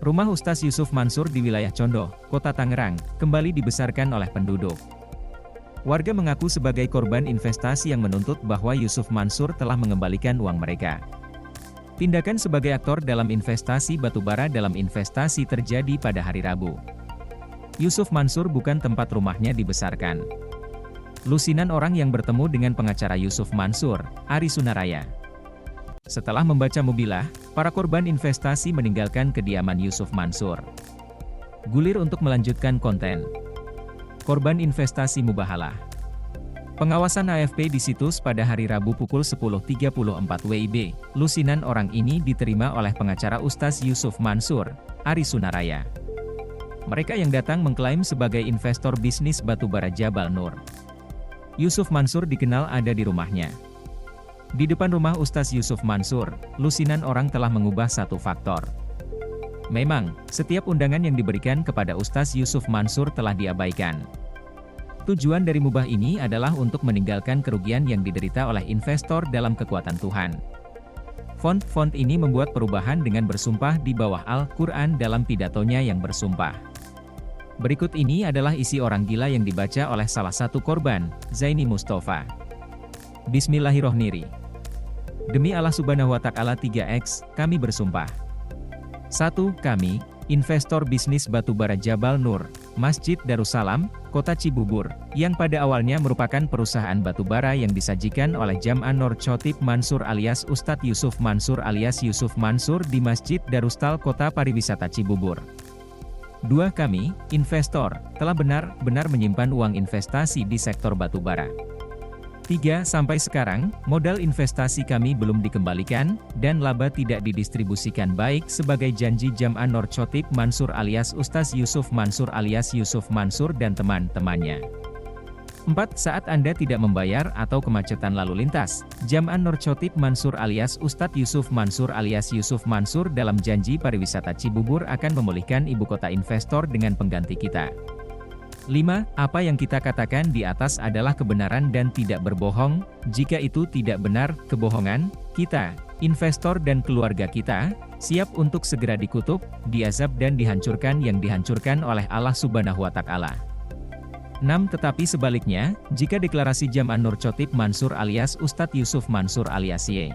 Rumah Ustaz Yusuf Mansur di wilayah Condoh, Kota Tangerang, kembali dibesarkan oleh penduduk. Warga mengaku sebagai korban investasi yang menuntut bahwa Yusuf Mansur telah mengembalikan uang mereka. Tindakan sebagai aktor dalam investasi batubara dalam investasi terjadi pada hari Rabu. Yusuf Mansur bukan tempat rumahnya dibesarkan. Lusinan orang yang bertemu dengan pengacara Yusuf Mansur, Ari Sunaraya. Setelah membaca mubilah, para korban investasi meninggalkan kediaman Yusuf Mansur. Gulir untuk melanjutkan konten. Korban investasi mubahalah. Pengawasan AFP di situs pada hari Rabu pukul 10.34 WIB, lusinan orang ini diterima oleh pengacara Ustaz Yusuf Mansur, Ari Sunaraya. Mereka yang datang mengklaim sebagai investor bisnis batubara Jabal Nur. Yusuf Mansur dikenal ada di rumahnya. Di depan rumah Ustaz Yusuf Mansur, lusinan orang telah mengubah satu faktor. Memang, setiap undangan yang diberikan kepada Ustaz Yusuf Mansur telah diabaikan. Tujuan dari mubah ini adalah untuk meninggalkan kerugian yang diderita oleh investor dalam kekuatan Tuhan. Font ini membuat perubahan dengan bersumpah di bawah Al-Quran dalam pidatonya yang bersumpah. Berikut ini adalah isi orang gila yang dibaca oleh salah satu korban, Zaini Mustafa. Bismillahirrohmanirrohim. Demi Allah Subhanahu wa Ta'ala 3x, kami bersumpah. 1. Kami, investor bisnis batubara Jabal Nur, Masjid Darussalam, Kota Cibubur, yang pada awalnya merupakan perusahaan batubara yang disajikan oleh Jam'an Nur Chotib Mansur alias Ustadz Yusuf Mansur alias Yusuf Mansur di Masjid Darustal Kota Pariwisata Cibubur. 2. Kami, investor, telah benar-benar menyimpan uang investasi di sektor batubara. 3. Sampai sekarang, modal investasi kami belum dikembalikan, dan laba tidak didistribusikan baik sebagai janji Jam'an Nur Chotib Mansur alias Ustaz Yusuf Mansur alias Yusuf Mansur dan teman-temannya. 4. Saat Anda tidak membayar atau kemacetan lalu lintas, Jam'an Nur Chotib Mansur alias Ustadz Yusuf Mansur alias Yusuf Mansur dalam janji pariwisata Cibubur akan memulihkan ibu kota investor dengan pengganti kita. 5. Apa yang kita katakan di atas adalah kebenaran dan tidak berbohong. Jika itu tidak benar, kebohongan, kita, investor dan keluarga kita, siap untuk segera dikutuk, diazab dan dihancurkan yang dihancurkan oleh Allah Subhanahu wa Ta'ala. 6. Tetapi sebaliknya, jika deklarasi Jam'an Nur Chotib Mansur alias Ustadz Yusuf Mansur alias Y.